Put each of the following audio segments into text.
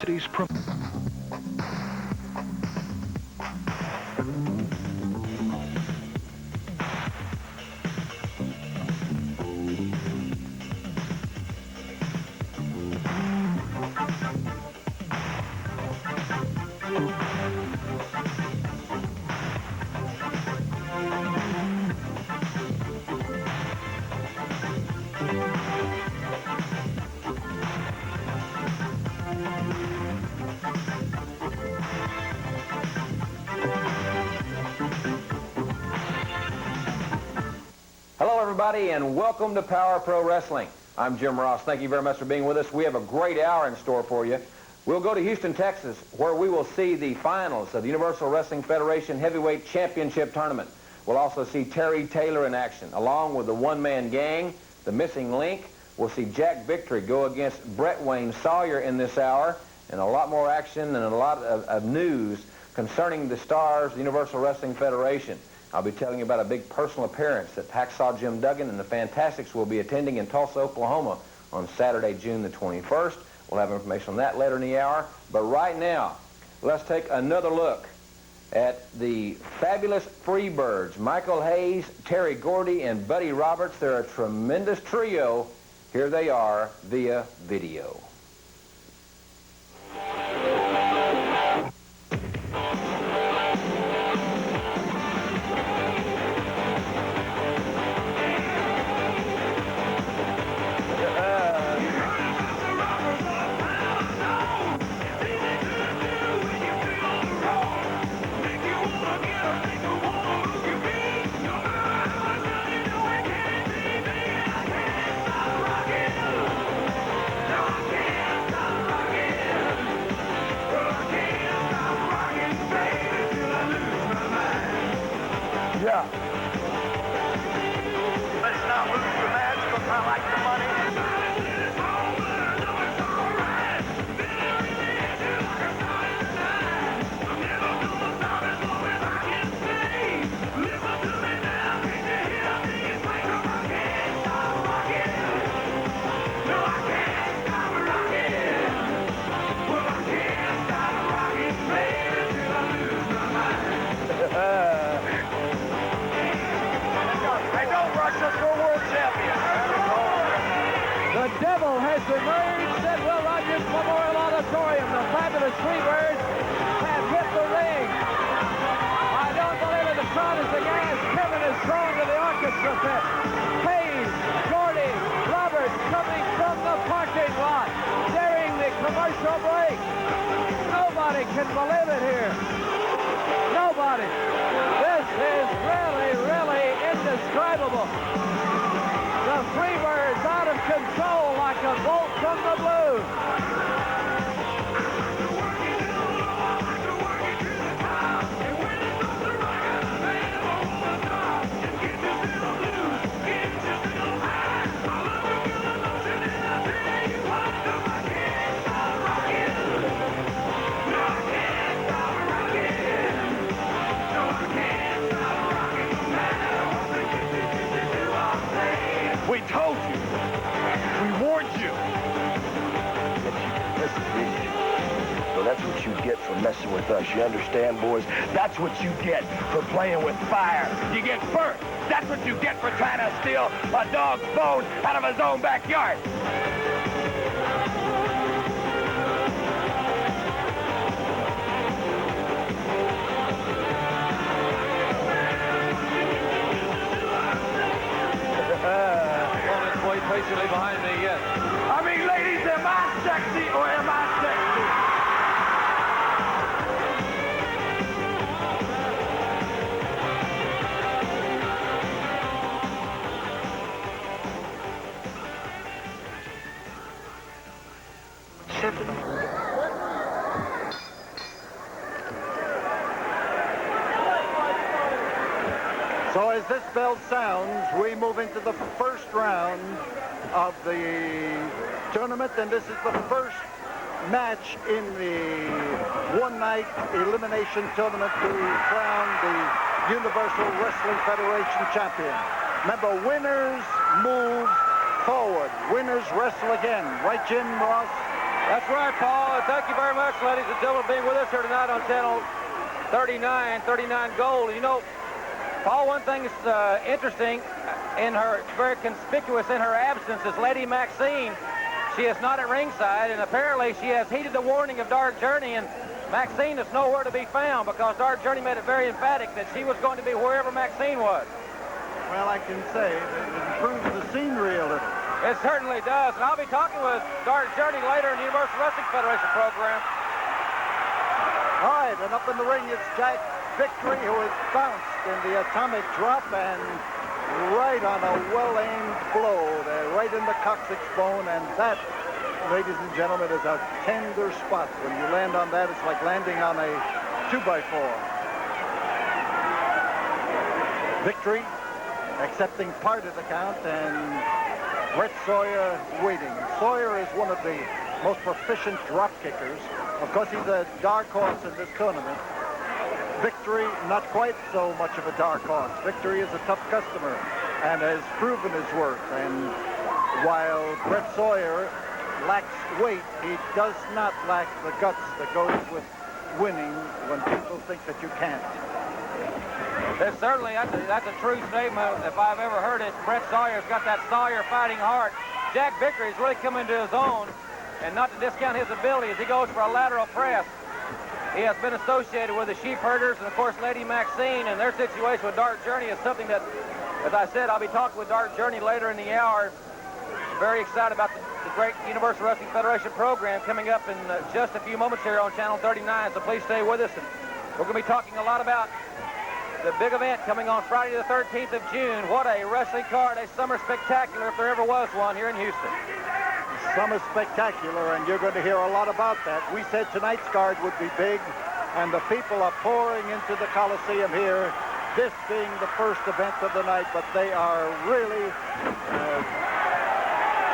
City's Hello, everybody, and welcome to Power Pro Wrestling. I'm Jim Ross. Thank you very much for being with us. We have a great hour in store for you. We'll go to Houston, Texas, where we will see the finals of the Universal Wrestling Federation Heavyweight Championship Tournament. We'll also see Terry Taylor in action, along with the one-man gang, the missing link. We'll see Jack Victory go against Brett Wayne Sawyer in this hour, and a lot more action and a lot of news concerning the stars of the Universal Wrestling Federation. I'll be telling you about a big personal appearance that Hacksaw Jim Duggan and the Fantastics will be attending in Tulsa, Oklahoma on Saturday, June the 21st. We'll have information on that later in the hour. But right now, let's take another look at the fabulous Freebirds. Michael Hayes, Terry Gordy, and Buddy Roberts. They're a tremendous trio. Here they are via video. Yeah. Let's not lose the match because I like the money. The devil has emerged at Will Rogers Memorial Auditorium. The fabulous Freebirds have hit the ring. I don't believe it. The crowd is aghast. Kevin is thrown to the orchestra pit. Hayes, Gordy, Roberts coming from the parking lot during the commercial break. Nobody can believe it here. Nobody. This is really, really indescribable. The Freebirds out of control like a bolt from the blue. We told you. We warned you. So that's what you get for messing with us. You understand, boys? That's what you get for playing with fire. You get burnt. That's what you get for trying to steal a dog's bone out of his own backyard. Wait patiently behind me yet. I mean, ladies, am I sexy or am I sexy? So as this bell sounds, we move into the first round of the tournament, and this is the first match in the one-night elimination tournament to crown the Universal Wrestling Federation champion. Remember, winners move forward. Winners wrestle again. Right, Jim Ross? That's right, Paul. Thank you very much, ladies and gentlemen, for being with us here tonight on Channel 39 Gold. And you know, Paul, one thing that's interesting very conspicuous in her absence is Lady Maxine. She is not at ringside, and apparently she has heeded the warning of Dark Journey, and Maxine is nowhere to be found because Dark Journey made it very emphatic that she was going to be wherever Maxine was. Well, I can say that it improves the scenery a little. It certainly does, and I'll be talking with Dark Journey later in the Universal Wrestling Federation program. All right, and up in the ring it's Jack Victory, who has bounced in the atomic drop and right on a well-aimed blow there, right in the coccyx bone, and that, ladies and gentlemen, is a tender spot. When you land on that, it's like landing on a 2x4. Victory accepting part of the count, and Brett Sawyer waiting. Sawyer is one of the most proficient drop kickers. Of course, he's a dark horse in this tournament. Victory, not quite so much of a dark horse. Victory is a tough customer and has proven his worth. And while Brett Sawyer lacks weight, he does not lack the guts that goes with winning when people think that you can't. That's certainly, that's a true statement if I've ever heard it. Brett Sawyer's got that Sawyer fighting heart. Jack Victory's really come into his own, and not to discount his ability as he goes for a lateral press. He has been associated with the Sheep Herders and, of course, Lady Maxine, and their situation with Dark Journey is something that, as I said, I'll be talking with Dark Journey later in the hour. Very excited about the great Universal Wrestling Federation program coming up in just a few moments here on Channel 39, so please stay with us. And we're going to be talking a lot about the big event coming on Friday the 13th of June. What a wrestling card, a summer spectacular if there ever was one here in Houston. Summer spectacular, and you're going to hear a lot about that. We said tonight's card would be big, and the people are pouring into the Coliseum here, this being the first event of the night, but they are really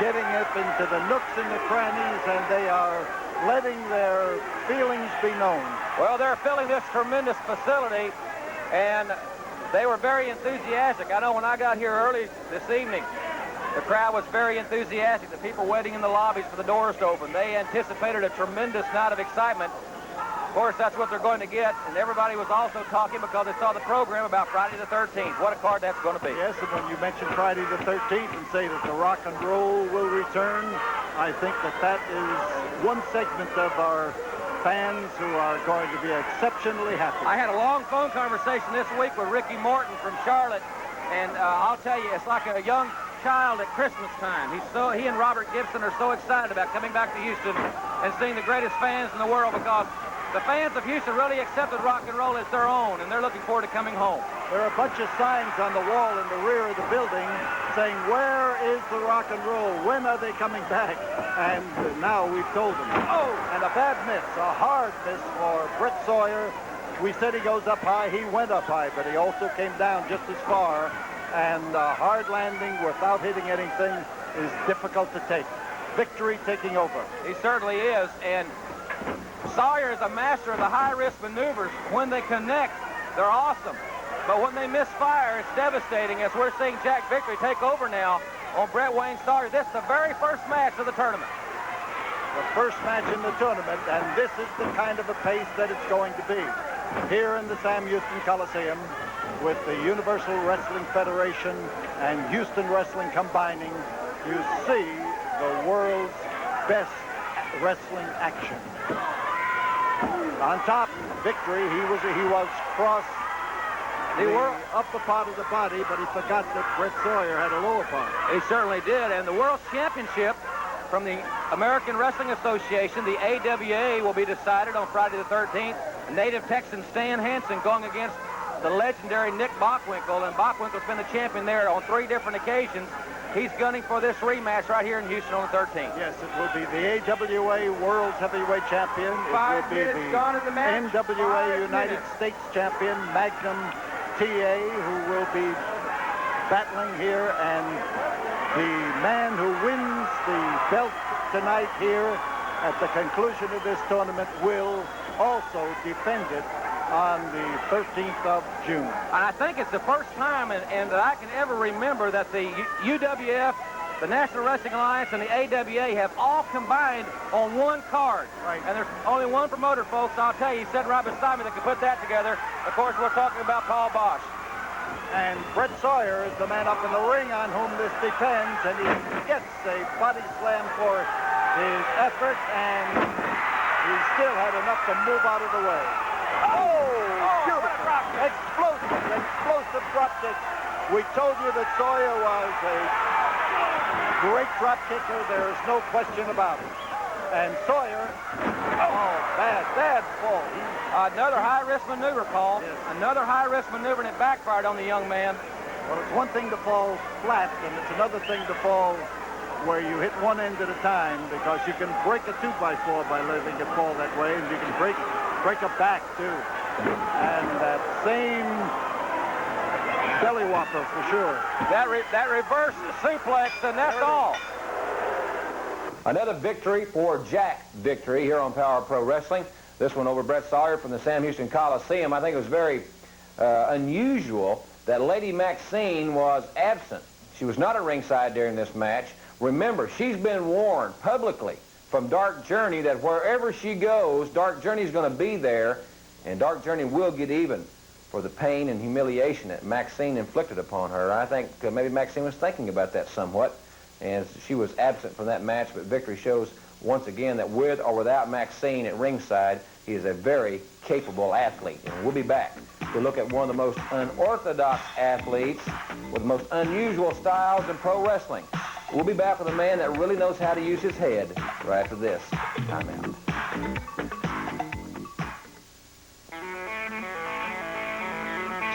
getting up into the nooks and the crannies, and they are letting their feelings be known. Well, they're filling this tremendous facility, and they were very enthusiastic. I know when I got here early this evening, the crowd was very enthusiastic. The people waiting in the lobbies for the doors to open. They anticipated a tremendous night of excitement. Of course, that's what they're going to get. And everybody was also talking because they saw the program about Friday the 13th. What a card that's going to be. Yes, and when you mention Friday the 13th and say that the rock and roll will return, I think that that is one segment of our fans who are going to be exceptionally happy. I had a long phone conversation this week with Ricky Morton from Charlotte. And I'll tell you, it's like a young child at Christmas time. He and Robert Gibson are so excited about coming back to Houston and seeing the greatest fans in the world because the fans of Houston really accepted rock and roll as their own, and they're looking forward to coming home. There are a bunch of signs on the wall in the rear of the building saying, where is the rock and roll? When are they coming back? And now we've told them. Oh, and a bad miss, a hard miss for Brett Sawyer. We said he goes up high. He went up high, but he also came down just as far. And a hard landing without hitting anything is difficult to take. Victory taking over. He certainly is. And Sawyer is a master of the high-risk maneuvers. When they connect, they're awesome. But when they misfire, it's devastating, as we're seeing Jack Victory take over now on Brett Wayne Sawyer. This is the very first match of the tournament. The first match in the tournament, and this is the kind of a pace that it's going to be. Here in the Sam Houston Coliseum, with the Universal Wrestling Federation and Houston Wrestling combining, you see the world's best wrestling action. On top, Victory, he was cross the upper part of the body, but he forgot that Brett Sawyer had a lower part. He certainly did, and the World Championship from the American Wrestling Association, the AWA, will be decided on Friday the 13th. Native Texan Stan Hansen going against the legendary Nick Bockwinkel, and Bockwinkel's been the champion there on 3 different occasions. He's gunning for this rematch right here in Houston on the 13th. Yes, it will be the AWA World Heavyweight Champion. It will be the NWA United States Champion, Magnum TA, who will be battling here, and the man who wins the belt tonight here at the conclusion of this tournament will also defend it on the 13th of June. And I think it's the first time and that I can ever remember that the UWF The National Wrestling Alliance and the AWA have all combined on one card. Right. And there's only one promoter, folks. I'll tell you, he's sitting right beside me that can put that together. Of course, we're talking about Paul Bosch. And Brett Sawyer is the man up in the ring on whom this depends, and he gets a body slam for his effort, and he still had enough to move out of the way. Oh, beautiful. Explosive drop kick. We told you that Sawyer was a great drop kicker. There is no question about it. And Sawyer, bad fall. Another high-risk maneuver, Paul. Yes. Another high-risk maneuver, and it backfired on the young man. Well, it's one thing to fall flat, and it's another thing to fall where you hit one end at a time, because you can break a 2x4 by letting it fall that way, and you can break a back, too. And that same belly whopper for sure. That reverse suplex, and that's all. Another victory for Jack Victory here on Power Pro Wrestling. This one over Brett Sawyer from the Sam Houston Coliseum. I think it was very unusual that Lady Maxine was absent. She was not at ringside during this match. Remember, she's been warned publicly from Dark Journey that wherever she goes, Dark Journey's going to be there, and Dark Journey will get even for the pain and humiliation that Maxine inflicted upon her. I think maybe Maxine was thinking about that somewhat, and she was absent from that match, but Victory shows once again that with or without Maxine at ringside, he is a very capable athlete. And we'll be back to look at one of the most unorthodox athletes with the most unusual styles in pro wrestling. We'll be back with a man that really knows how to use his head right after this. Time out.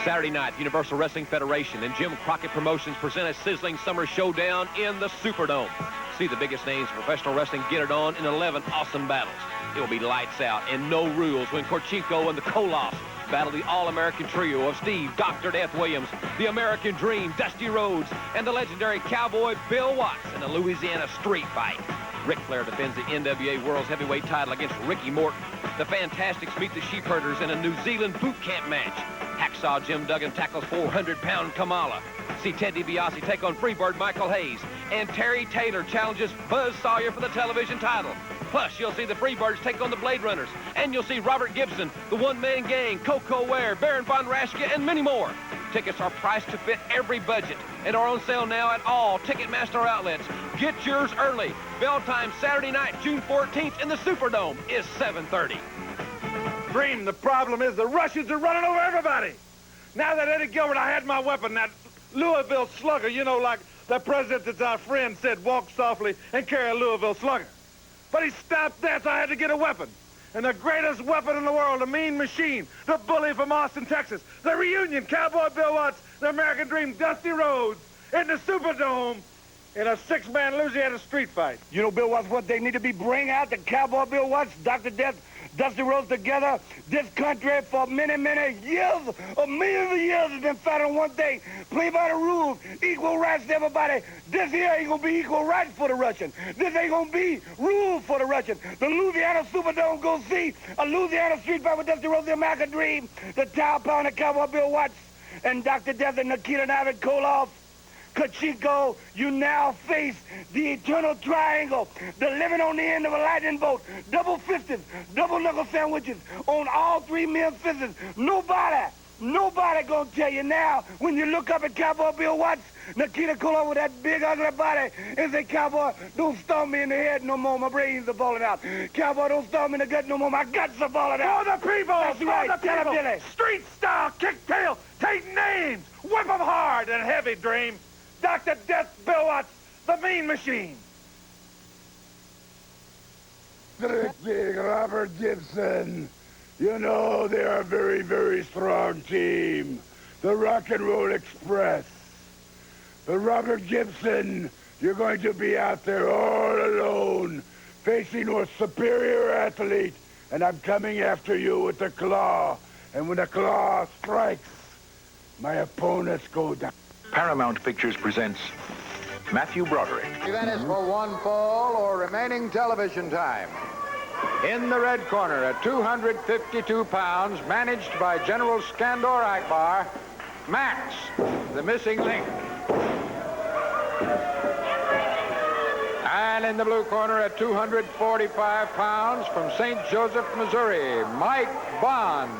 Saturday night, the Universal Wrestling Federation and Jim Crockett Promotions present a sizzling summer showdown in the Superdome. See the biggest names in professional wrestling get it on in 11 awesome battles. It will be lights out and no rules when Korchenko and the Koloffs battle the All-American trio of Steve Dr. Death Williams, the American Dream Dusty Rhodes, and the legendary Cowboy Bill Watts in a Louisiana street fight. Ric Flair defends the NWA World's Heavyweight title against Ricky Morton. The Fantastics meet the Sheepherders in a New Zealand boot camp match. Hacksaw Jim Duggan tackles 400-pound Kamala. See Ted DiBiase take on Freebird Michael Hayes. And Terry Taylor challenges Buzz Sawyer for the television title. Plus, you'll see the Freebirds take on the Blade Runners. And you'll see Robert Gibson, the One-Man Gang, Coco Ware, Baron Von Raschke, and many more. Tickets are priced to fit every budget and are on sale now at all Ticketmaster outlets. Get yours early. Bell time Saturday night, June 14th in the Superdome is 7:30. Dream, the problem is the Russians are running over everybody. Now that Eddie Gilbert, I had my weapon, that Louisville slugger, you know, like the president that's our friend said, walk softly and carry a Louisville slugger. But he stopped there, so I had to get a weapon. And the greatest weapon in the world, the Mean Machine, the bully from Austin, Texas, the reunion, Cowboy Bill Watts, the American Dream, Dusty Rhodes, in the Superdome in a six-man Louisiana street fight. You know, Bill Watts, what they need to be bring out, the Cowboy Bill Watts, Dr. Death, Dusty Rhodes together. This country for many, many years, or millions of years, has been fighting one thing. Play by the rules, equal rights to everybody. This here ain't gonna be equal rights for the Russian. This ain't gonna be rules for the Russian. The Louisiana Superdome go see a Louisiana street fight with Dusty Rhodes, the American Dream, the Tower Pounder, Cowboy Bill Watts, and Dr. Death and Nikita and Ivan Koloff. Korchenko, you now face the eternal triangle, the living on the end of a lightning bolt, double fisted, double knuckle sandwiches on all three men's fists. Nobody gonna tell you now when you look up at Cowboy Bill Watts, Nikita Koloff with that big ugly body, and say, Cowboy, don't stomp me in the head no more, my brains are falling out. Cowboy, don't stomp me in the gut no more, my guts are falling out. For the people! That's right, For the tell 'em, people! Billy. Street style, kick tail, take names, whip 'em hard and heavy, Dream. Dr. Death Bill Watts, the Mean Machine. Big Robert Gibson. You know, they are a very, very strong team. The Rock and Roll Express. But Robert Gibson, you're going to be out there all alone, facing a superior athlete, and I'm coming after you with the claw. And when the claw strikes, my opponents go down. Paramount Pictures presents Matthew Broderick. That is for one fall or remaining television time. In the red corner at 252 pounds, managed by General Skandor Akbar, Max, the missing link. And in the blue corner at 245 pounds from St. Joseph, Missouri, Mike Bond.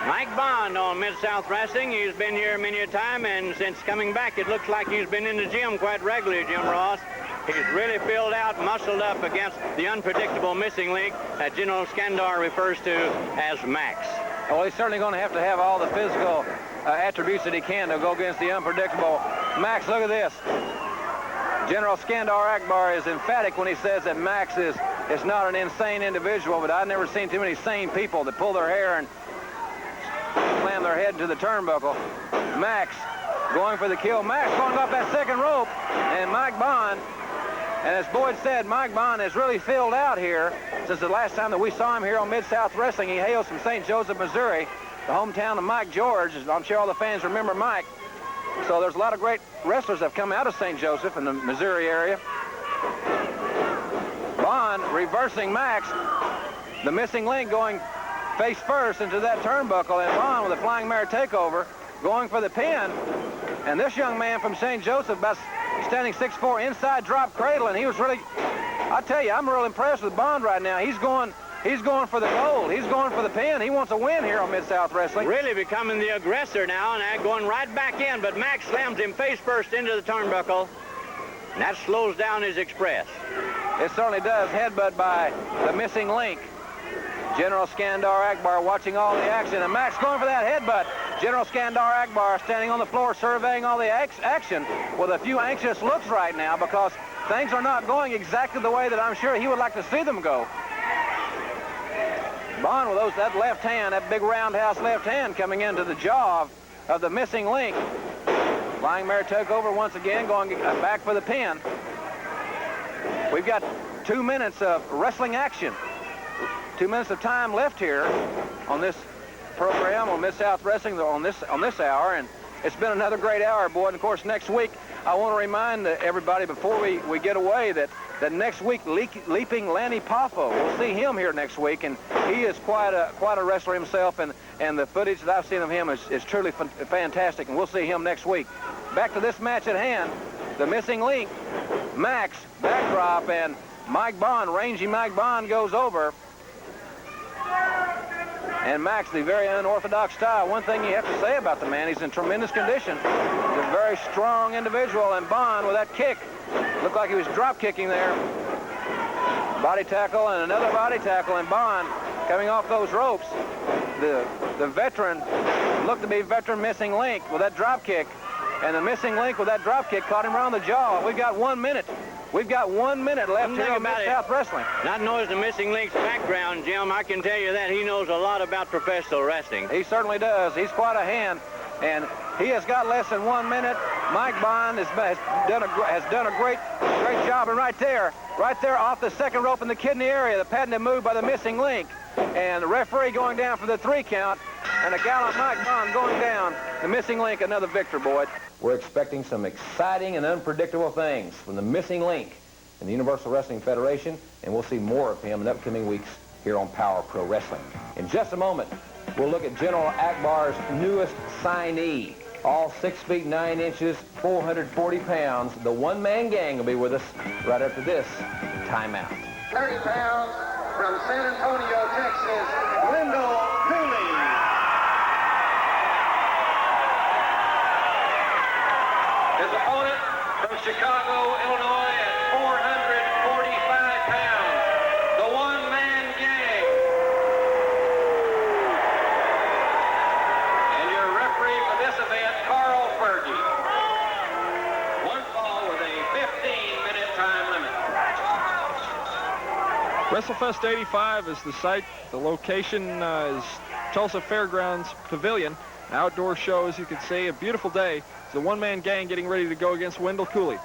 Mike Bond on Mid-South Wrestling. He's been here many a time, and since coming back, it looks like he's been in the gym quite regularly, Jim Ross. He's really filled out, muscled up against the unpredictable missing link that General Skandar refers to as Max. Well, he's certainly going to have all the physical attributes that he can to go against the unpredictable Max. Look at this. General Skandar Akbar is emphatic when he says that Max is not an insane individual, but I've never seen too many sane people that pull their hair and slam their head into the turnbuckle. Max going for the kill. Max going off that second rope, and Mike Bond, and as Boyd said, Mike Bond has really filled out here since the last time that we saw him here on Mid-South Wrestling. He hails from St. Joseph, Missouri, the hometown of Mike George. I'm sure all the fans remember Mike. So there's a lot of great wrestlers that have come out of St. Joseph in the Missouri area. Bond reversing Max. The missing link going face first into that turnbuckle, and Bond with a flying mare takeover going for the pin. And this young man from St. Joseph, about standing 6'4", inside drop cradle, and he was really, I tell you, I'm real impressed with Bond right now. He's going for the gold. He's going for the pin. He wants a win here on Mid-South Wrestling. Really becoming the aggressor now, and going right back in, but Max slams him face first into the turnbuckle, and that slows down his express. It certainly does. Headbutt by the missing link. General Skandar Akbar watching all the action, and Max going for that headbutt. General Skandar Akbar standing on the floor surveying all the action with a few anxious looks right now because things are not going exactly the way that I'm sure he would like to see them go. Bond with that left hand, that big roundhouse left hand coming into the jaw of the missing link. Flying mare took over once again, going back for the pin. We've got 2 minutes of wrestling action. 2 minutes of time left here on this program on Mid-South Wrestling on this hour, and it's been another great hour, boy. And of course, next week I want to remind everybody before we get away that next week Leaping Lanny Poffo, we'll see him here next week, and he is quite a wrestler himself, and the footage that I've seen of him is truly fantastic, and we'll see him next week. Back to this match at hand, the missing link, Max backdrop, and Mike Bond, rangy Mike Bond goes over. And Max, the very unorthodox style. One thing you have to say about the man, he's in tremendous condition. He's a very strong individual, and Bond with that kick. Looked like he was drop kicking there. Body tackle and another body tackle, and Bond coming off those ropes. The veteran, looked to be veteran missing link with that drop kick. And the missing link with that drop kick caught him around the jaw. We've got 1 minute. We've got 1 minute left here on Mid-South Wrestling. Not knowing the missing link's background, Jim, I can tell you that he knows a lot about professional wrestling. He certainly does. He's quite a hand, and he has got less than 1 minute. Mike Bond has done a great job, and right there off the second rope in the kidney area, the patented move by the missing link, and the referee going down for the 3 count, and a gallant Mike Bond going down. The missing link, another victor, Boyd. We're expecting some exciting and unpredictable things from the missing link in the Universal Wrestling Federation, and we'll see more of him in upcoming weeks here on Power Pro Wrestling. In just a moment, we'll look at General Akbar's newest signee. All 6 feet 9 inches, 440 pounds. The one-man gang will be with us right after this timeout. 30 pounds from San Antonio, Texas, Wendell Cooley. His opponent from Chicago, Illinois, at 445 pounds, the one-man gang. And your referee for this event, Carl Fergie. One fall with a 15-minute time limit. WrestleFest 85 is the site. The location is Tulsa Fairgrounds Pavilion. An outdoor show, as you can see, a beautiful day. It's the one-man gang getting ready to go against Wendell Cooley.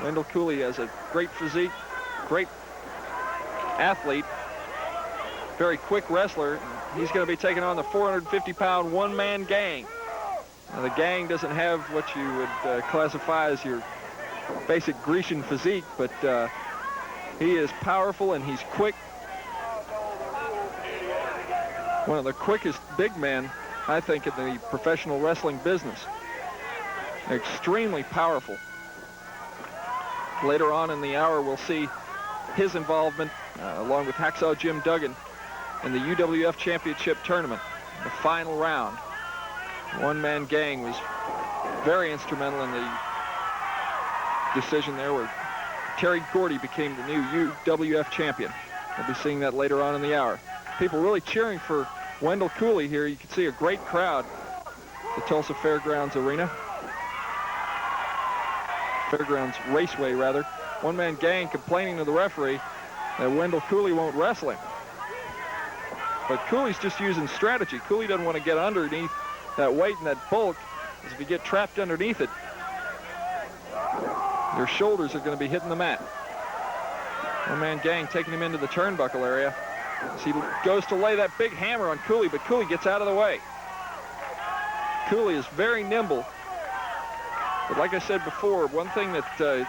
Wendell Cooley has a great physique, great athlete, very quick wrestler. He's going to be taking on the 450-pound one-man gang. Now, the gang doesn't have what you would classify as your basic Grecian physique, but he is powerful and he's quick. One of the quickest big men, I think, in the professional wrestling business. Extremely powerful. Later on in the hour, we'll see his involvement, along with Hacksaw Jim Duggan, in the UWF Championship Tournament, the final round. One-man gang was very instrumental in the decision there, where Terry Gordy became the new UWF champion. We'll be seeing that later on in the hour. People really cheering for Wendell Cooley here. You can see a great crowd at the Tulsa Fairgrounds Arena. Fairgrounds Raceway, rather. One-man gang complaining to the referee that Wendell Cooley won't wrestle him. But Cooley's just using strategy. Cooley doesn't want to get underneath that weight and that bulk, as if you get trapped underneath it, your shoulders are going to be hitting the mat. One-man gang taking him into the turnbuckle area as he goes to lay that big hammer on Cooley, but Cooley gets out of the way. Cooley is very nimble. But like I said before, one thing that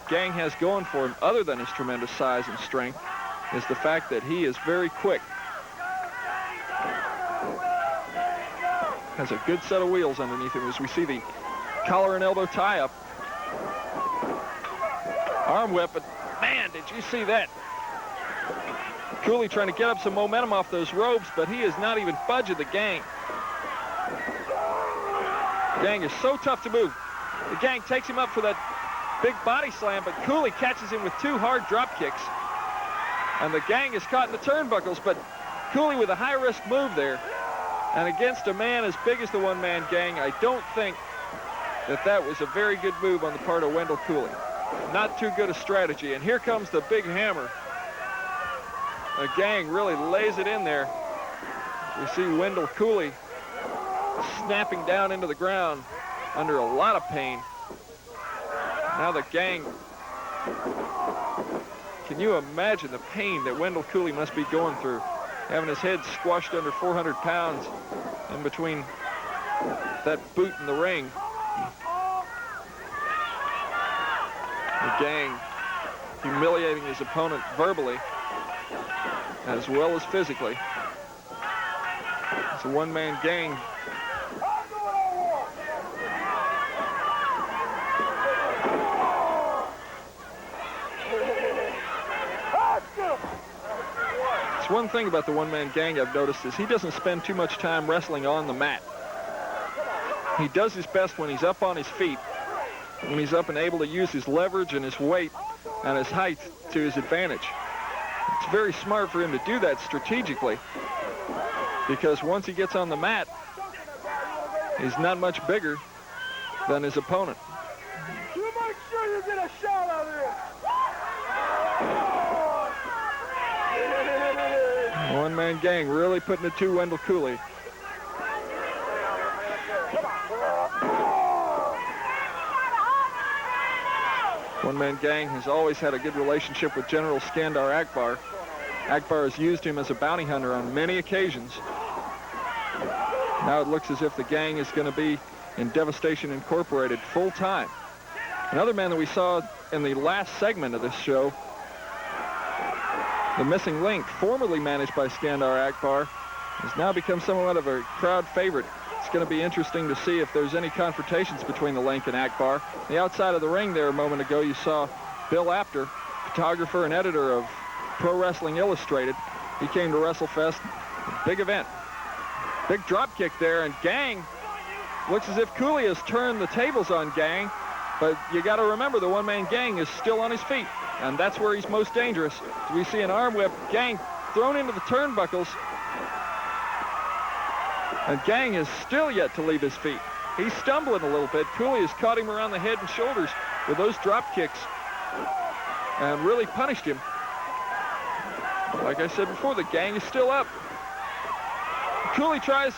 Gang has going for him, other than his tremendous size and strength, is the fact that he is very quick. Has a good set of wheels underneath him, as we see the collar and elbow tie-up. Arm whip, but man, did you see that? Cooley trying to get up some momentum off those ropes, but he is not even budging the Gang. Gang is so tough to move. The Gang takes him up for that big body slam, but Cooley catches him with two hard drop kicks. And the Gang is caught in the turnbuckles, but Cooley with a high-risk move there. And against a man as big as the one-man gang, I don't think that that was a very good move on the part of Wendell Cooley. Not too good a strategy. And here comes the big hammer. The Gang really lays it in there. We see Wendell Cooley snapping down into the ground under a lot of pain. Now the Gang, can you imagine the pain that Wendell Cooley must be going through, having his head squashed under 400 pounds in between that boot and the ring. The Gang humiliating his opponent verbally as well as physically. It's a one-man gang. One thing about the one-man gang I've noticed is he doesn't spend too much time wrestling on the mat. He does his best when he's up on his feet, when he's up and able to use his leverage and his weight and his height to his advantage. It's very smart for him to do that strategically, because once he gets on the mat, he's not much bigger than his opponent. You make sure you get a shot out of this. One-man gang really putting it to Wendell Cooley. One-man gang has always had a good relationship with General Skandar Akbar. Akbar has used him as a bounty hunter on many occasions. Now it looks as if the Gang is going to be in Devastation Incorporated full-time. Another man that we saw in the last segment of this show, the Missing Link, formerly managed by Skandar Akbar, has now become somewhat of a crowd favorite. It's going to be interesting to see if there's any confrontations between the Link and Akbar. The outside of the ring there a moment ago, you saw Bill Apter, photographer and editor of Pro Wrestling Illustrated. He came to WrestleFest, a big event. Big drop kick there, and Gang looks as if Cooley has turned the tables on Gang, but you got to remember the one-man gang is still on his feet. And that's where he's most dangerous. We see an arm whip, Gang thrown into the turnbuckles. And Gang is still yet to leave his feet. He's stumbling a little bit. Cooley has caught him around the head and shoulders with those drop kicks and really punished him. Like I said before, the Gang is still up. Cooley tries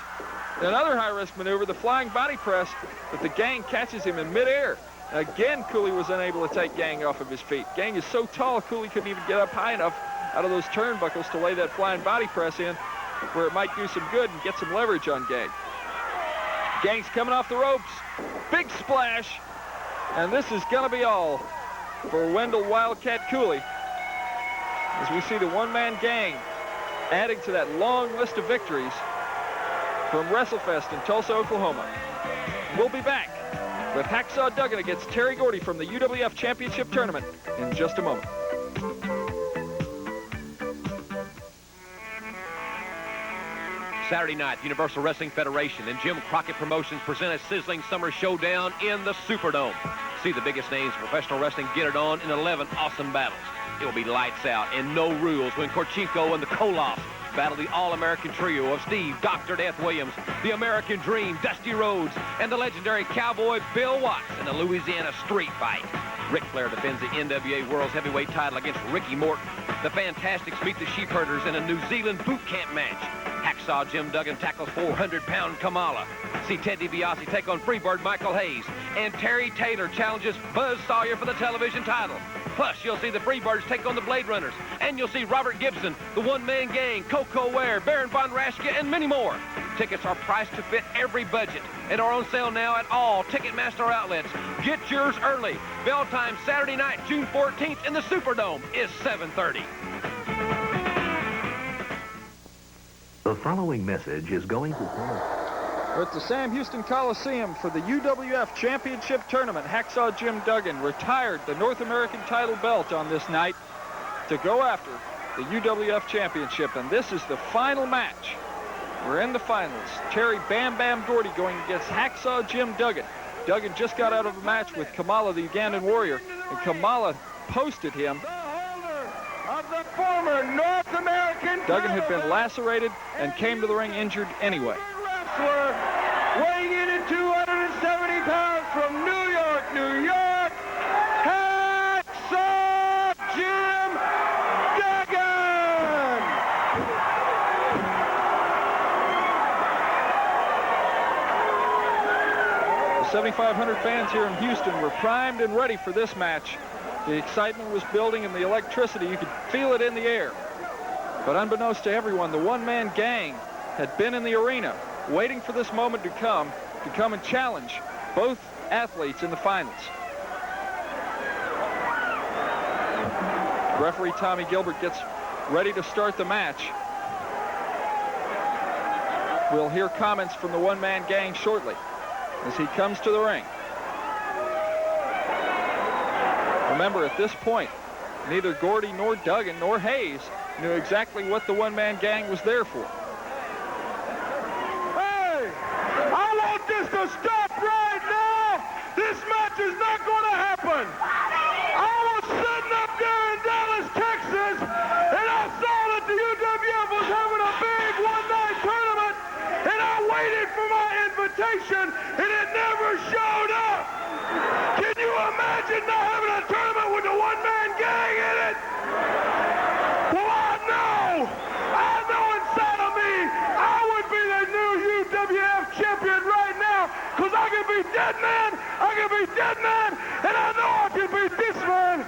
another high-risk maneuver, the flying body press, but the Gang catches him in midair. Again, Cooley was unable to take Gang off of his feet. Gang is so tall, Cooley couldn't even get up high enough out of those turnbuckles to lay that flying body press in, where it might do some good and get some leverage on Gang. Gang's coming off the ropes. Big splash. And this is going to be all for Wendell Wildcat Cooley, as we see the one-man gang adding to that long list of victories from WrestleFest in Tulsa, Oklahoma. We'll be back with Hacksaw Duggan against Terry Gordy from the UWF Championship Tournament in just a moment. Saturday night, Universal Wrestling Federation and Jim Crockett Promotions present a sizzling summer showdown in the Superdome. See the biggest names in professional wrestling get it on in 11 awesome battles. It will be lights out and no rules when Korchenko and the Koloffs battle the All-American trio of Steve Dr. Death Williams, the American Dream Dusty Rhodes, and the legendary Cowboy Bill Watts in a Louisiana street fight. Ric Flair defends the NWA World's Heavyweight title against Ricky Morton. The Fantastics meet the Sheepherders in a New Zealand boot camp match. Hacksaw Jim Duggan tackles 400-pound Kamala. See Ted DiBiase take on Freebird Michael Hayes. And Terry Taylor challenges Buzz Sawyer for the television title. Plus, you'll see the Freebirds take on the Blade Runners. And you'll see Robert Gibson, the One-Man Gang, Coco Ware, Baron Von Raschke, and many more. Tickets are priced to fit every budget and are on sale now at all Ticketmaster outlets. Get yours early. Bell time Saturday night, June 14th in the Superdome is 7:30. The following message is going to... We're at the Sam Houston Coliseum for the UWF Championship Tournament. Hacksaw Jim Duggan retired the North American title belt on this night to go after the UWF Championship, and this is the final match. We're in the finals. Terry Bam Bam Gordy going against Hacksaw Jim Duggan. Duggan just got out of a match with Kamala, the Ugandan Warrior, and Kamala posted him. Of the former North American Duggan had been lacerated and came to the ring injured anyway. wrestler, weighing in at 270 pounds from New York, New York, Hacksaw Jim Duggan! The 7,500 fans here in Houston were primed and ready for this match. The excitement was building and the electricity, you could feel it in the air. But unbeknownst to everyone, the one-man gang had been in the arena waiting for this moment to come and challenge both athletes in the finals. Referee Tommy Gilbert gets ready to start the match. We'll hear comments from the one-man gang shortly as he comes to the ring. Remember, at this point, neither Gordy nor Duggan nor Hayes knew exactly what the one-man gang was there for. Hey, I want this to stop right now. This match is not going to happen. I was sitting up there in Dallas, Texas, and I saw that the UWF was having a big one-night tournament, and I waited for my invitation, and it never showed up. Can you imagine not having a tournament with the one-man gang in it? Well, I know inside of me, I would be the new UWF champion right now, because I can beat that man, and I know I can beat this man.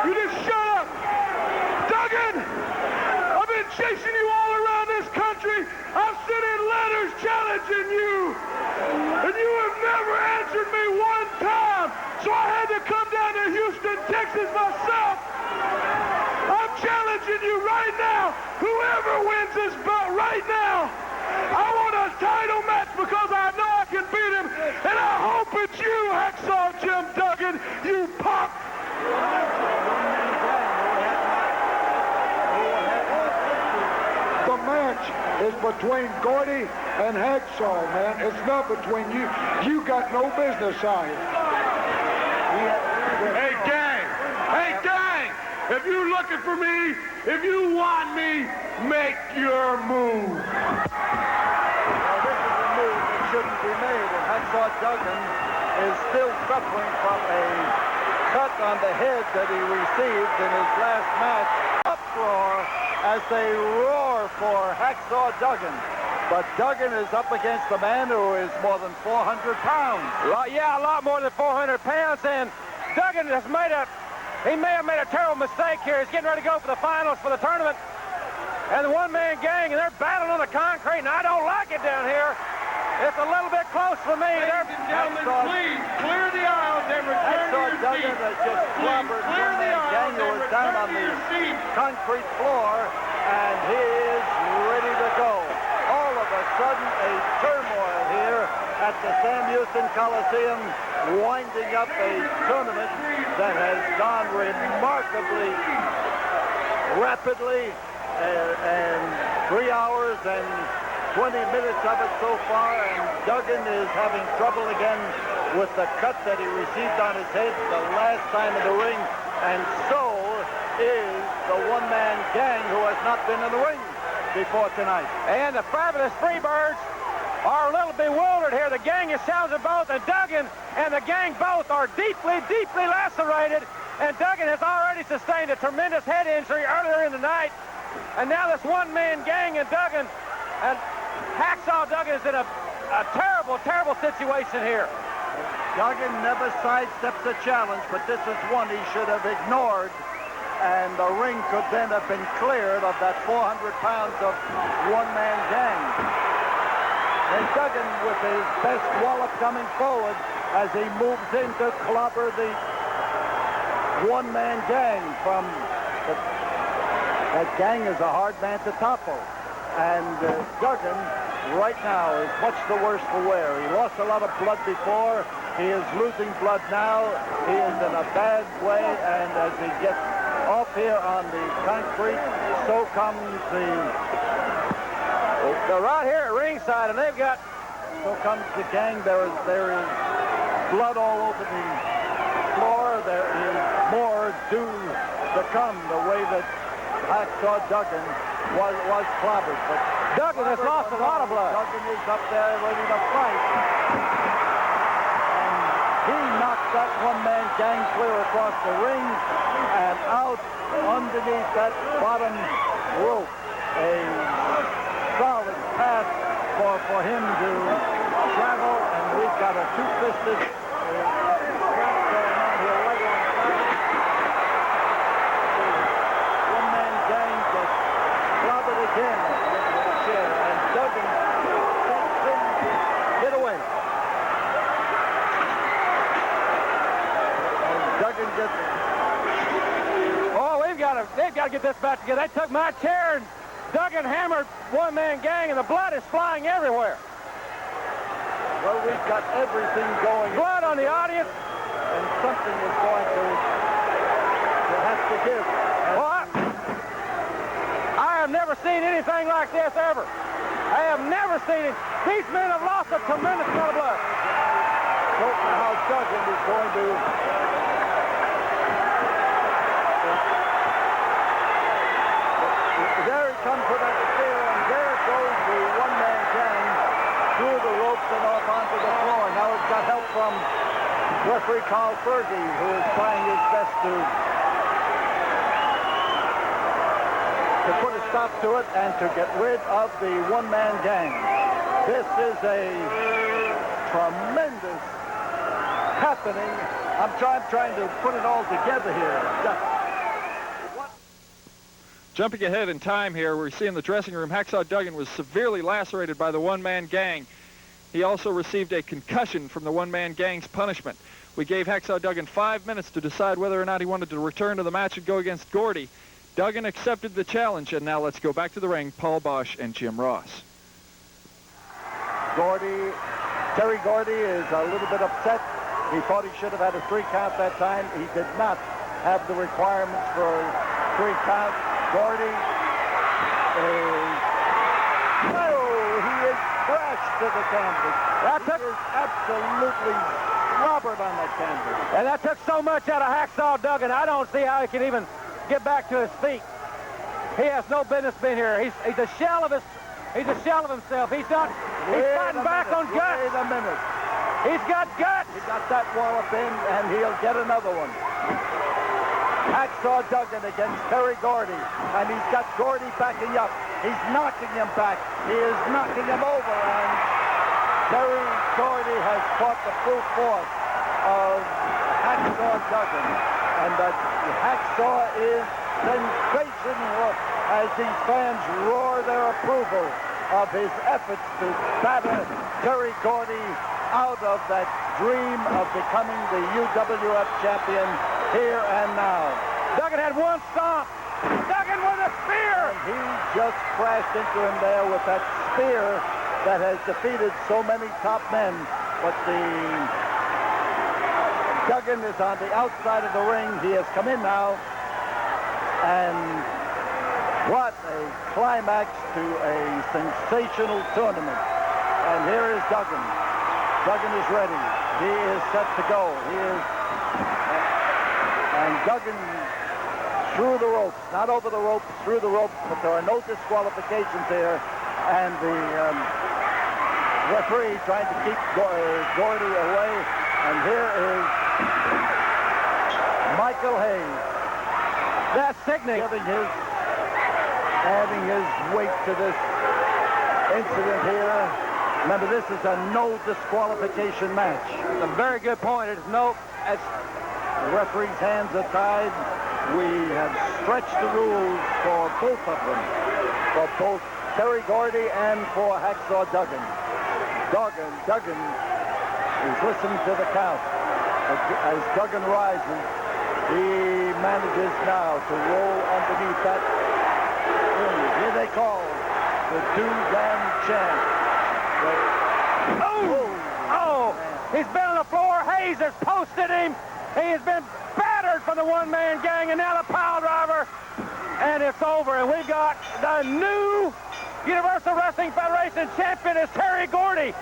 You just shut up. Duggan, I've been chasing you all around this country. I've sent in letters challenging you, and you have never answered me one time, so I had to come down to Houston, Texas myself. I'm challenging you right now. Whoever wins this belt right now, I want a title match because I know I can beat him, and I hope it's you, Hacksaw Jim Duggan, you punk. The match is between Gordy and Hacksaw, man. It's not between you. You got no business on it. Hey, gang. If you're looking for me, if you want me, make your move. Now, this is a move that shouldn't be made, and Hacksaw Duggan is still suffering from a cut on the head that he received in his last match. Uproar as they roar for Hacksaw Duggan. But Duggan is up against a man who is more than 400 pounds. Yeah, a lot more than 400 pounds, and Duggan has he may have made a terrible mistake here. He's getting ready to go for the finals for the tournament. And the one-man gang, and they're battling on the concrete, and I don't like it down here. It's a little bit close for me. Ladies and gentlemen, please clear the aisles and return to your Duggan seats. has just clobbered one-man gang who is down on the concrete floor, and he is ready to go. All of a sudden, a turmoil here at the Sam Houston Coliseum, winding up a tournament that has gone remarkably rapidly. A than 20 minutes of it so far, and Duggan is having trouble again with the cut that he received on his head the last time in the ring, and so is the one-man gang who has not been in the ring before tonight. And the fabulous Freebirds are a little bewildered here. The gang is challenging both, and Duggan and the gang both are deeply, deeply lacerated, and Duggan has already sustained a tremendous head injury earlier in the night, and now this one-man gang and Duggan, and Hacksaw Duggan is in a terrible, terrible situation here. Duggan never sidesteps a challenge, but this is one he should have ignored, and the ring could then have been cleared of that 400 pounds of one-man gang. And Duggan with his best wallop coming forward as he moves in to clobber the one-man gang from that gang is a hard man to topple. And Duggan right now is much the worse for wear. He lost a lot of blood before. He is losing blood now. He is in a bad way, and as he gets off here on the concrete, so comes They're right here at ringside, and they've got... So comes the gang. There is blood all over the floor. There is more due to come, the way that Hacksaw Duggan was clobbered. But Duggan has lost a lot of blood. Duggan is up there ready to fight. And he knocked that one-man gang clear across the ring and out underneath that bottom rope. A solid path for him to travel, and we've got a two-fisted trap going on here right on top. One-man gang gets clobbered again with the chair, and Duggan takes him to get away. And Duggan gets... Oh, they've got to get this back together. They took my chair, and Duggan hammered one-man gang, and the blood is flying everywhere. Well, we've got everything going. Blood on the audience. And something is going to have to give. Well, I have never seen anything like this ever. I have never seen it. These men have lost a tremendous amount of blood. Don't know how Duggan is going to... There he comes with that spear, and there goes the one-man gang through the ropes and off onto the floor. Now it's got help from referee Carl Fergie, who is trying his best to put a stop to it and to get rid of the one-man gang. This is a tremendous happening. I'm trying to put it all together here. Jumping ahead in time here, we're seeing the dressing room. Hacksaw Duggan was severely lacerated by the one-man gang. He also received a concussion from the one-man gang's punishment. We gave Hacksaw Duggan 5 minutes to decide whether or not he wanted to return to the match and go against Gordy. Duggan accepted the challenge, and now let's go back to the ring, Paul Bosch and Jim Ross. Terry Gordy is a little bit upset. He thought he should have had a 3 count that time. He did not have the requirements for a 3 count. Gordy is... No, he is crashed to the canvas. He is absolutely clobbered on that canvas. And that took so much out of Hacksaw Duggan, I don't see how he can even get back to his feet. He has no business being here. He's a shell of himself. He's fighting back on guts. Wait a minute. He's got guts. He got that wallop in, and he'll get another one. Hacksaw Duggan against Terry Gordy, and he's got Gordy backing up. He's knocking him back. He is knocking him over, and Terry Gordy has caught the full force of Hacksaw Duggan, and the Hacksaw is sensational as these fans roar their approval of his efforts to batter Terry Gordy out of that dream of becoming the UWF champion here and now. Duggan had one stomp. Duggan with a spear. And he just crashed into him there with that spear that has defeated so many top men. But Duggan is on the outside of the ring. He has come in now. And what a a climax to a sensational tournament. And here is Duggan. Duggan is ready. He is set to go. He is, and Duggan through the ropes, not over the ropes, through the ropes, but there are no disqualifications here. And the referee trying to keep Gordy away. And here is Michael Hayes. That's sickening. Adding his weight to this incident here. Remember, this is a no disqualification match. It's a very good point. It's no. The referee's hands are tied. We have stretched the rules for both of them, for both Terry Gordy and for Hacksaw Duggan. Duggan is listening to the count. As Duggan rises, he manages now to roll underneath that. Here they call the Duggan chant. Oh! He's been on the floor. Hayes has posted him. He has been battered from the one-man gang, and now the pile driver. And it's over, and we've got the new Universal Wrestling Federation champion is Terry Gordy.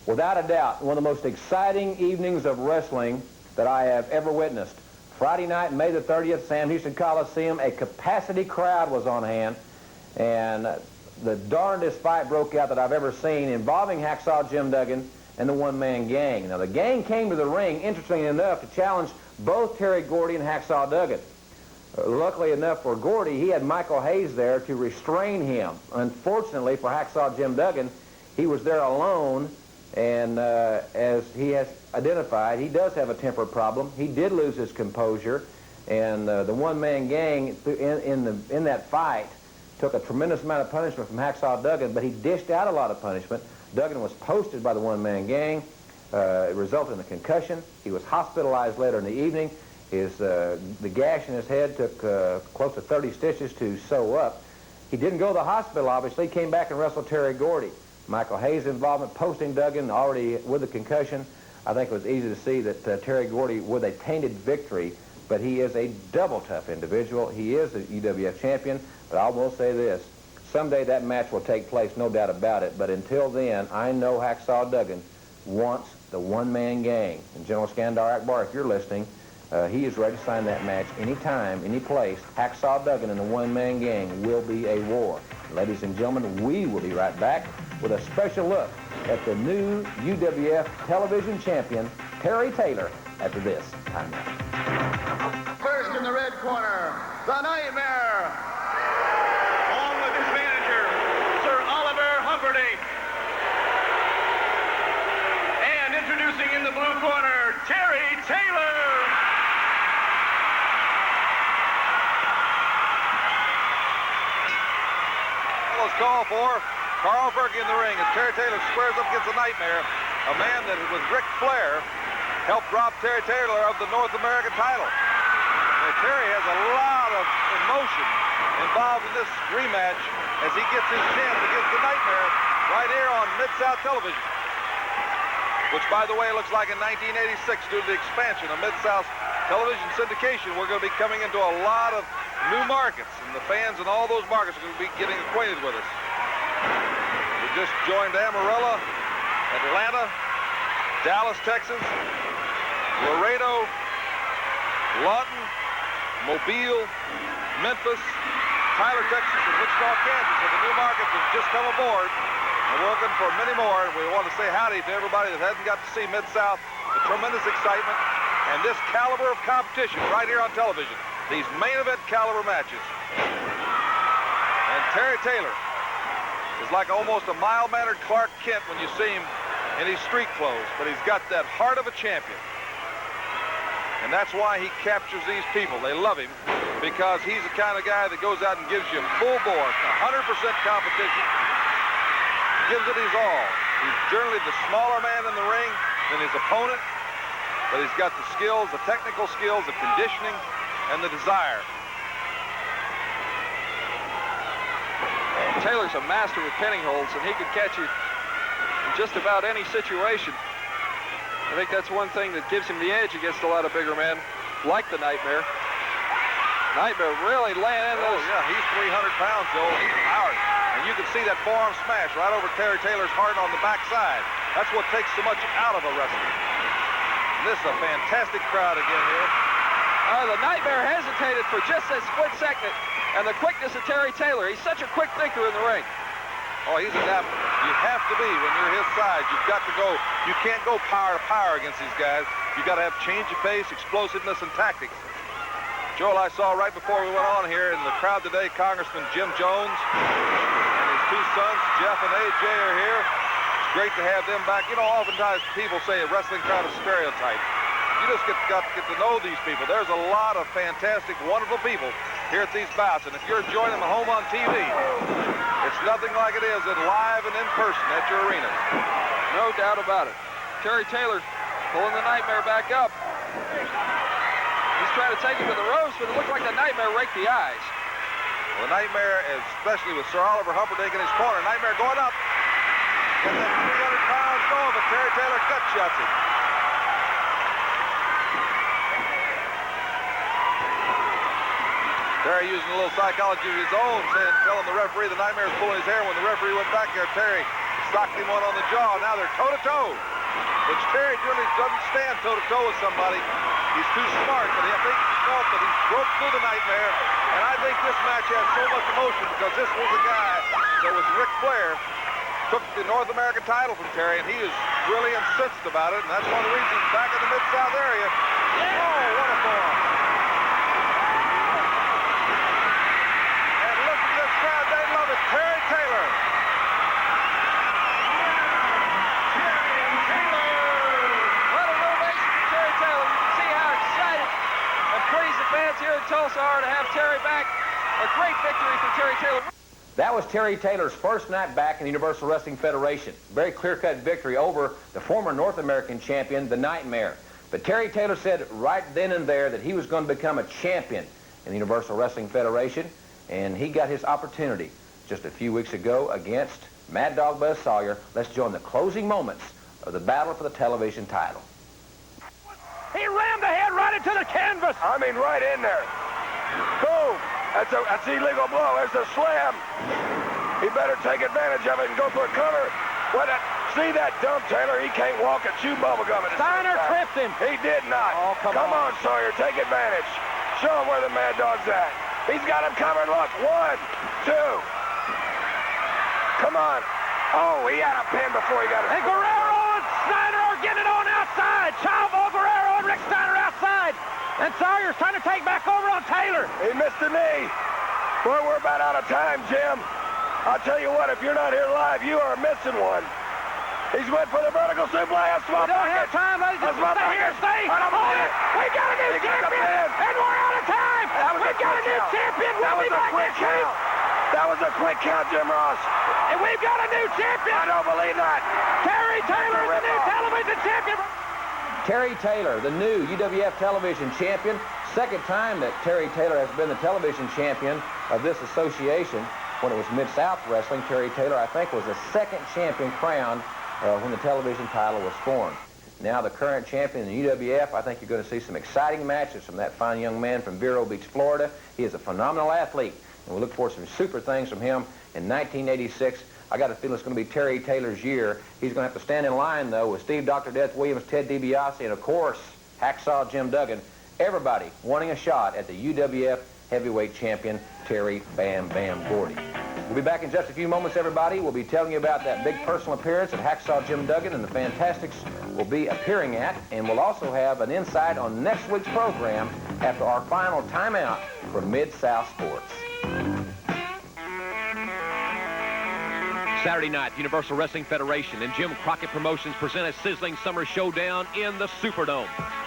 Without a doubt, one of the most exciting evenings of wrestling that I have ever witnessed. Friday night, May the 30th, Sam Houston Coliseum, a capacity crowd was on hand, and the darndest fight broke out that I've ever seen involving Hacksaw Jim Duggan and the one-man gang. Now, the gang came to the ring, interestingly enough, to challenge both Terry Gordy and Hacksaw Duggan. Luckily enough for Gordy, he had Michael Hayes there to restrain him. Unfortunately for Hacksaw Jim Duggan, he was there alone, and as he has identified, he does have a temper problem. He did lose his composure, and the one-man gang in that fight took a tremendous amount of punishment from Hacksaw Duggan, but he dished out a lot of punishment. Duggan was posted by the one-man gang. It resulted in a concussion. He was hospitalized later in the evening. The gash in his head took close to 30 stitches to sew up. He didn't go to the hospital, obviously. He came back and wrestled Terry Gordy. Michael Hayes' involvement, posting Duggan already with a concussion. I think it was easy to see that Terry Gordy with a tainted victory, but he is a double tough individual. He is a UWF champion, but I will say this. Someday that match will take place, no doubt about it, but until then, I know Hacksaw Duggan wants the one-man gang. And General Skandar Akbar, if you're listening, he is ready to sign that match anytime, any place. Hacksaw Duggan and the one-man gang will be a war. Ladies and gentlemen, we will be right back with a special look at the new UWF television champion, Terry Taylor, after this timeout. First in the red corner, the Nightmare. On with his manager, Sir Oliver Humperdinck. And introducing in the blue corner, Terry Taylor. Call for Carl Fergie in the ring as Terry Taylor squares up against the Nightmare, a man that with Ric Flair helped drop Terry Taylor of the North American title. Now, Terry has a lot of emotion involved in this rematch as he gets his chance against the Nightmare right here on Mid-South Television, which, by the way, looks like in 1986, due to the expansion of Mid-South television syndication, we're going to be coming into a lot of new markets, and the fans in all those markets are going to be getting acquainted with us. We just joined Amarillo, Atlanta, Dallas, Texas, Laredo, Lawton, Mobile, Memphis, Tyler, Texas, and Wichita, Kansas. So the new markets have just come aboard, and we're looking for many more, and we want to say howdy to everybody that hasn't got to see Mid-South, the tremendous excitement, and this caliber of competition right here on television. These main event caliber matches. And Terry Taylor is like almost a mild-mannered Clark Kent when you see him in his street clothes, but he's got that heart of a champion. And that's why he captures these people. They love him because he's the kind of guy that goes out and gives you full bore, 100% competition, gives it his all. He's generally the smaller man in the ring than his opponent, but he's got the skills, the technical skills, the conditioning, and the desire. Taylor's a master with pinning holds, and he can catch you in just about any situation. I think that's one thing that gives him the edge against a lot of bigger men, like the Nightmare. Nightmare really laying in Oh, those. yeah, he's 300 pounds, Joel. He's powered. And you can see that forearm smash right over Terry Taylor's heart on the backside. That's what takes so much out of a wrestler. And this is a fantastic crowd again here. The Nightmare hesitated for just a split second, and the quickness of Terry Taylor. He's such a quick thinker in the ring. Oh, he's adaptable. You have to be when you're his size. You've got to go. You can't go power to power against these guys. You've got to have change of pace, explosiveness, and tactics. Joel, I saw right before we went on here in the crowd today, Congressman Jim Jones and his two sons, Jeff and AJ, are here. It's great to have them back. You know, oftentimes people say a wrestling crowd is stereotyped. You just got to get to know these people. There's a lot of fantastic, wonderful people here at these bouts. And if you're enjoying them at home on TV, it's nothing like it is live and in person at your arenas. No doubt about it. Terry Taylor pulling the Nightmare back up. He's trying to take him to the ropes, but it looked like the Nightmare raked the eyes. Well, the Nightmare, especially with Sir Oliver Humperdinck in his corner, Nightmare going up. Got that 300 pounds going, but Terry Taylor gut shots him. Terry using a little psychology of his own, telling the referee the Nightmare was pulling his hair. When the referee went back there, Terry socked him one on the jaw. Now they're toe-to-toe, which Terry really doesn't stand toe-to-toe with somebody. He's too smart, but I think he felt that he broke through the Nightmare. And I think this match has so much emotion because this was a guy that was Ric Flair, took the North American title from Terry, and he is really incensed about it. And that's one of the reasons back in the Mid-South area. Oh, what a form. They love it. Terry Taylor. What an ovation for Terry Taylor. You can see how excited and pleased the fans here in Tulsa are to have Terry back. A great victory for Terry Taylor. That was Terry Taylor's first night back in the Universal Wrestling Federation. Very clear-cut victory over the former North American champion, the Nightmare. But Terry Taylor said right then and there that he was going to become a champion in the Universal Wrestling Federation, and he got his opportunity just a few weeks ago against Mad Dog Buzz Sawyer. Let's join the closing moments of the battle for the television title. He rammed the head right into the canvas. I mean, right in there. Boom. That's illegal blow. There's a slam. He better take advantage of it and go for a cover. See that dump, Taylor? He can't walk and chew bubblegum at the Steiner same time. tripped him. He did not. Oh, come on, Sawyer. Take advantage. Show him where the Mad Dog's at. He's got him covered. Look. 1, 2. Come on. Oh, he had a pin before he got it. And Guerrero and Steiner are getting it on outside. Chavo, Guerrero, and Rick Steiner outside. And Sawyer's trying to take back over on Taylor. He missed the knee. Boy, we're about out of time, Jim. I'll tell you what, if you're not here live, you are missing one. He's went for the vertical suplex. We don't have time, ladies and gentlemen. Stay here, stay. Hold it. We got a new champion, and we're out of time. We got a new champion. That was a quick count. That was a quick count, Jim Ross. And we've got a new champion. I don't believe that. Terry Taylor is the new television champion. Terry Taylor, the new UWF television champion. Second time that Terry Taylor has been the television champion of this association. When it was Mid-South Wrestling, Terry Taylor, I think, was the second champion crowned when the television title was formed. Now the current champion in the UWF, I think you're going to see some exciting matches from that fine young man from Vero Beach, Florida. He is a phenomenal athlete, and we look for some super things from him in 1986. I got a feeling it's going to be Terry Taylor's year. He's going to have to stand in line, though, with Steve Dr. Death Williams, Ted DiBiase, and, of course, Hacksaw Jim Duggan. Everybody wanting a shot at the UWF heavyweight champion, Terry Bam Bam Gordy. We'll be back in just a few moments, everybody. We'll be telling you about that big personal appearance that Hacksaw Jim Duggan and the Fantastics will be appearing at, and we'll also have an insight on next week's program after our final timeout from Mid-South Sports. Saturday night, the Universal Wrestling Federation and Jim Crockett Promotions present a sizzling summer showdown in the Superdome.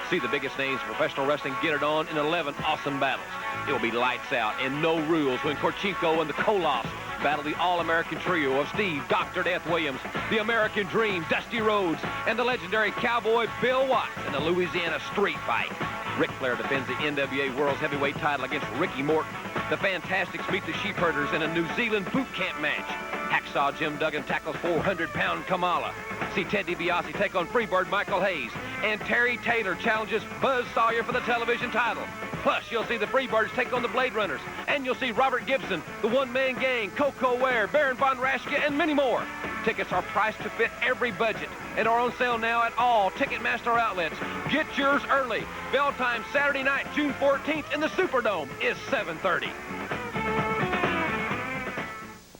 See the biggest names in professional wrestling get it on in 11 awesome battles. It will be lights out and no rules when Korchenko and the Koloffs battle the all-American trio of Steve Dr. Death Williams, the American Dream, Dusty Rhodes, and the legendary Cowboy Bill Watts in a Louisiana street fight. Ric Flair defends the NWA World's Heavyweight title against Ricky Morton. The Fantastics meet the Sheepherders in a New Zealand boot camp match. Hacksaw Jim Duggan tackles 400-pound Kamala. See Ted DiBiase take on Freebird Michael Hayes. And Terry Taylor challenges Buzz Sawyer for the television title. Plus, you'll see the Freebirds take on the Blade Runners, and you'll see Robert Gibson, the one-man gang, Coco Ware, Baron von Raschke, and many more. Tickets are priced to fit every budget and are on sale now at all Ticketmaster outlets. Get yours early. Bell time Saturday night, June 14th in the Superdome is 7:30.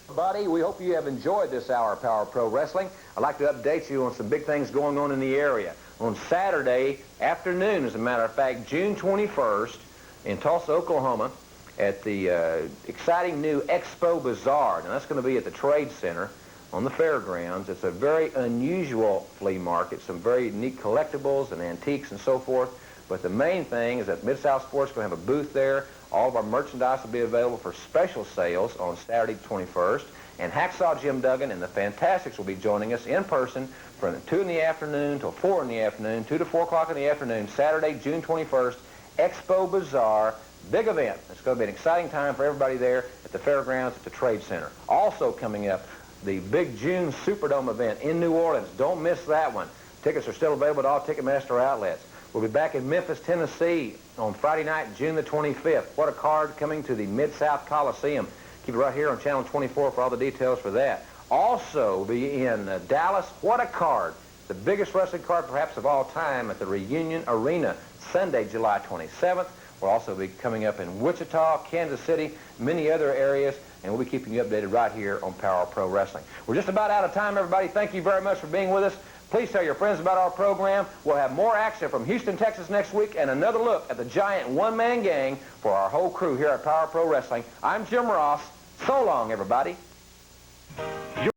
Everybody, we hope you have enjoyed this hour of Power Pro Wrestling. I'd like to update you on some big things going on in the area. On Saturday afternoon, as a matter of fact, June 21st, in Tulsa, Oklahoma, at the exciting new Expo Bazaar. Now, that's going to be at the Trade Center on the fairgrounds. It's a very unusual flea market, some very unique collectibles and antiques and so forth. But the main thing is that Mid-South Sports is going to have a booth there. All of our merchandise will be available for special sales on Saturday 21st. And Hacksaw Jim Duggan and the Fantastics will be joining us in person from 2 in the afternoon till 4 in the afternoon, 2 to 4 o'clock in the afternoon, Saturday, June 21st, Expo Bazaar. Big event. It's going to be an exciting time for everybody there at the fairgrounds at the Trade Center. Also coming up, the big June Superdome event in New Orleans. Don't miss that one. Tickets are still available at all Ticketmaster outlets. We'll be back in Memphis, Tennessee on Friday night, June the 25th. What a card coming to the Mid-South Coliseum. Keep it right here on Channel 24 for all the details for that. Also, we'll be in Dallas. What a card. The biggest wrestling card perhaps of all time at the Reunion Arena, Sunday, July 27th. We'll also be coming up in Wichita, Kansas City, many other areas, and we'll be keeping you updated right here on Power Pro Wrestling. We're just about out of time, everybody. Thank you very much for being with us. Please tell your friends about our program. We'll have more action from Houston, Texas next week, and another look at the giant one-man gang for our whole crew here at Power Pro Wrestling. I'm Jim Ross. So long, everybody.